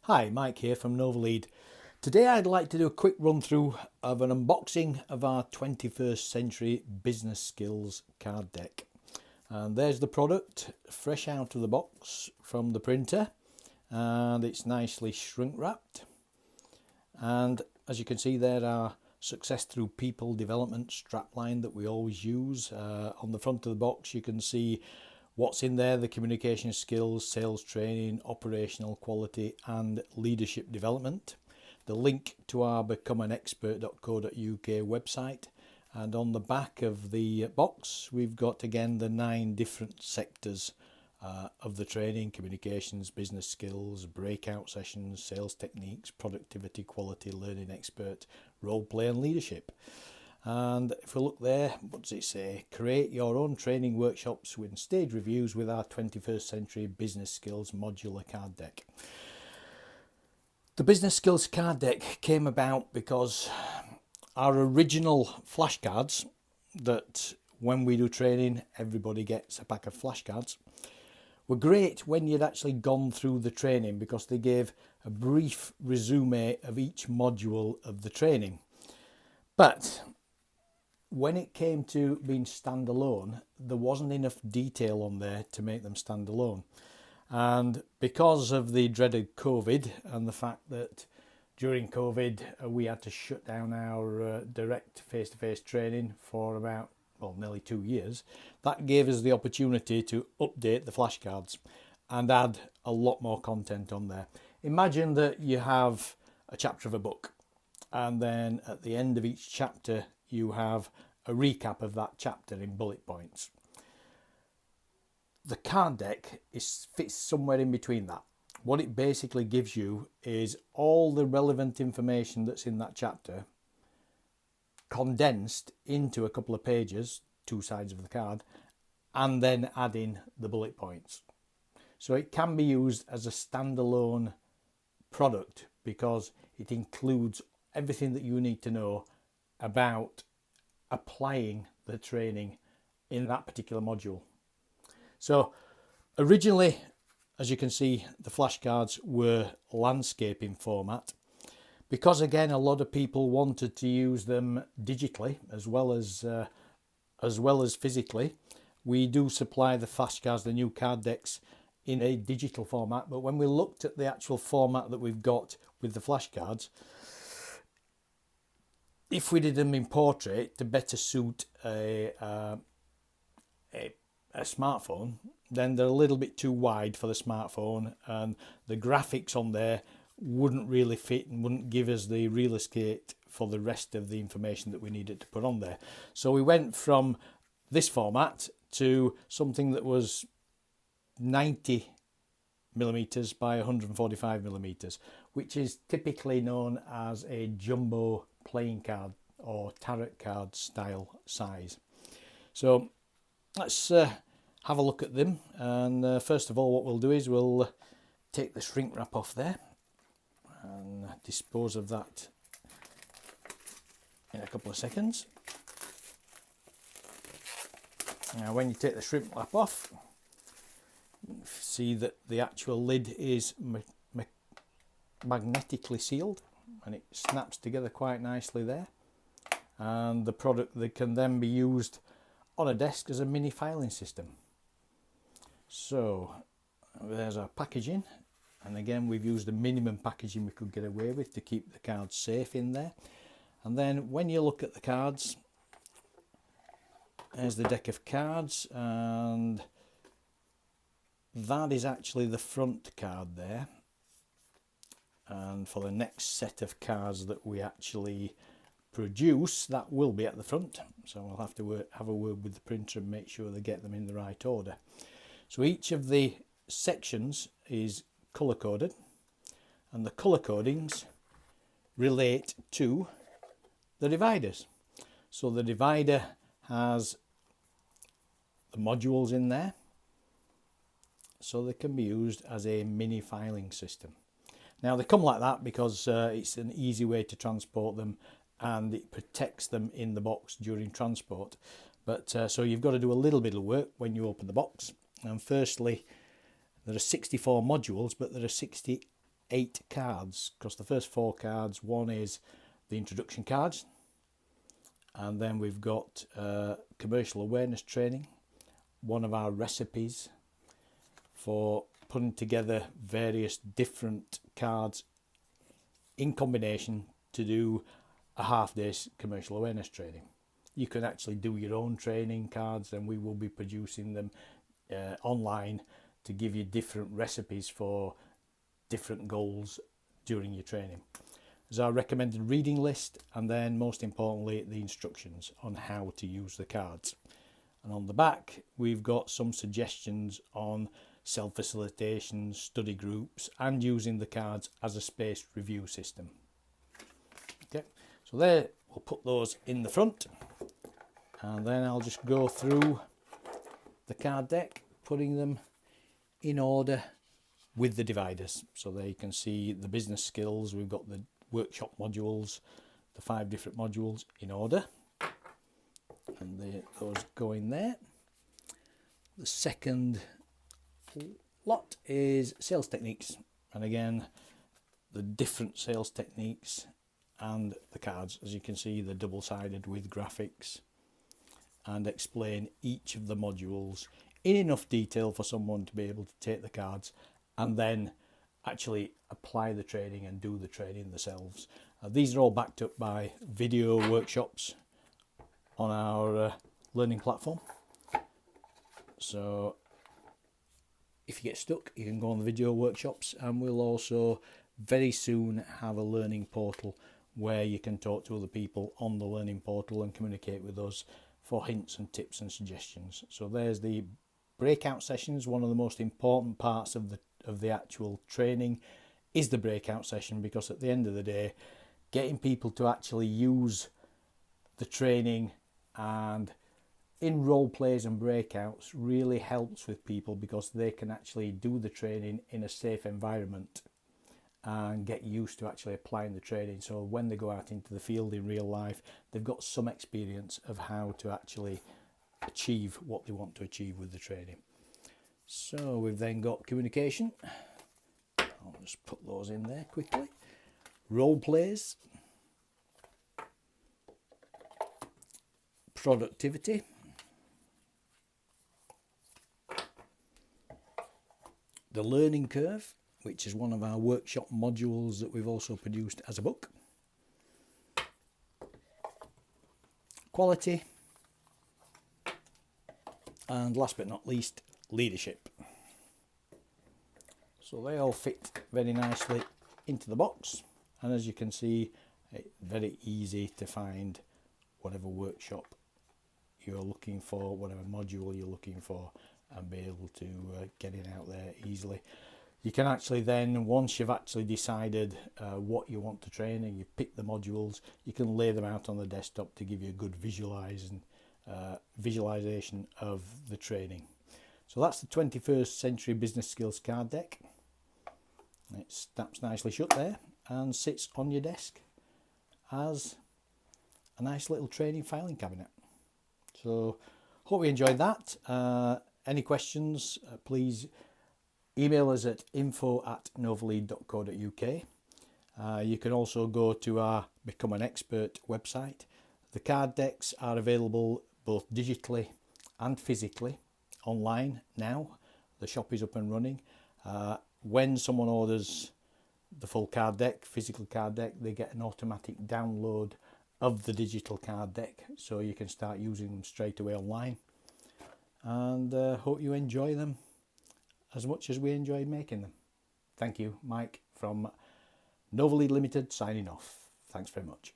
Hi, Mike here from Novalead. Today I'd like to do a quick run through of an unboxing of our 21st century business skills card deck. And there's the product fresh out of the box from the printer, and it's nicely shrink wrapped. And as you can see there, our success through people development strapline that we always use. On the front of the box you can see what's in there: the communication skills, sales training, operational quality and leadership development. The link to our becomeanexpert.co.uk website, and on the back of the box we've got again the 9 different sectors of the training: communications, business skills, breakout sessions, sales techniques, productivity, quality, learning expert, role play and leadership. And if we look there, what does it say? Create your own training workshops with stage reviews with our 21st century business skills modular card deck. The business skills card deck came about because our original flashcards, that when we do training everybody gets a pack of flashcards, were great when you'd actually gone through the training because they gave a brief resume of each module of the training. But when it came to being standalone, there wasn't enough detail on there to make them standalone. And because of the dreaded COVID and the fact that during COVID we had to shut down our direct face-to-face training for about, nearly 2 years, that gave us the opportunity to update the flashcards and add a lot more content on there. Imagine that you have a chapter of a book, and then at the end of each chapter you have a recap of that chapter in bullet points. The card deck fits somewhere in between that. What it basically gives you is all the relevant information that's in that chapter condensed into a couple of pages, 2 sides of the card, and then add in the bullet points. So it can be used as a standalone product because it includes everything that you need to know about applying the training in that particular module. So originally, as you can see, the flashcards were landscaping format. Because again, a lot of people wanted to use them digitally as well as physically, we do supply the flashcards, the new card decks, in a digital format. But when we looked at the actual format that we've got with the flashcards, if we did them in portrait to better suit a smartphone, then they're a little bit too wide for the smartphone, and the graphics on there wouldn't really fit and wouldn't give us the real estate for the rest of the information that we needed to put on there. So we went from this format to something that was 90 millimeters by 145 millimeters, which is typically known as a jumbo playing card or tarot card style size. So let's have a look at them, and first of all what we'll do is we'll take the shrink wrap off there and dispose of that in a couple of seconds. Now when you take the shrink wrap off, you see that the actual lid is magnetically sealed and it snaps together quite nicely there, and the product that can then be used on a desk as a mini filing system. So there's our packaging, and again we've used the minimum packaging we could get away with to keep the cards safe in there. And then when you look at the cards, there's the deck of cards, and that is actually the front card there. And for the next set of cards that we actually produce, that will be at the front, so we'll have to have a word with the printer and make sure they get them in the right order. So each of the sections is colour coded, and the colour codings relate to the dividers. So the divider has the modules in there, so they can be used as a mini filing system. Now they come like that because it's an easy way to transport them, and it protects them in the box during transport. But so you've got to do a little bit of work when you open the box. And firstly, there are 64 modules, but there are 68 8 cards, because the first 4 cards, one is the introduction cards, and then we've got commercial awareness training, one of our recipes for putting together various different cards in combination to do a half-day commercial awareness training. You can actually do your own training cards, and we will be producing them online to give you different recipes for different goals during your training. There's our recommended reading list, and then most importantly the instructions on how to use the cards. And on the back we've got some suggestions on self-facilitation, study groups, and using the cards as a spaced review system. Okay, so there, we'll put those in the front, and then I'll just go through the card deck, putting them in order with the dividers. So there you can see the business skills. We've got the workshop modules, the 5 different modules in order, and those go in there. The second lot is sales techniques, and again the different sales techniques and the cards, as you can see, the double-sided with graphics, and explain each of the modules in enough detail for someone to be able to take the cards and then actually apply the training and do the training themselves. These are all backed up by video workshops on our learning platform, so if you get stuck you can go on the video workshops, and we'll also very soon have a learning portal where you can talk to other people on the learning portal and communicate with us for hints and tips and suggestions. So there's the breakout sessions. One of the most important parts of the actual training is the breakout session, because at the end of the day, getting people to actually use the training and in role plays and breakouts really helps with people, because they can actually do the training in a safe environment and get used to actually applying the training. So when they go out into the field in real life, they've got some experience of how to actually achieve what they want to achieve with the training. So we've then got communication. I'll just put those in there quickly. Role plays, productivity, the learning curve, which is one of our workshop modules that we've also produced as a book, quality, and last but not least, leadership. So they all fit very nicely into the box, and as you can see, it's very easy to find whatever workshop you're looking for, whatever module you're looking for, and be able to get it out there easily. You can actually then, once you've actually decided what you want to train and you pick the modules, you can lay them out on the desktop to give you a good visualization of the training. So that's the 21st Century Business Skills card deck. It snaps nicely shut there and sits on your desk as a nice little training filing cabinet. So hope you enjoyed that. Any questions, please email us at info@novalead.co.uk. You can also go to our Become an Expert website. The card decks are available both digitally and physically online now. The shop is up and running. When someone orders the full card deck, physical card deck, they get an automatic download of the digital card deck, so you can start using them straight away online. And hope you enjoy them as much as we enjoy making them. Thank you, Mike from Novalead Limited signing off. Thanks very much.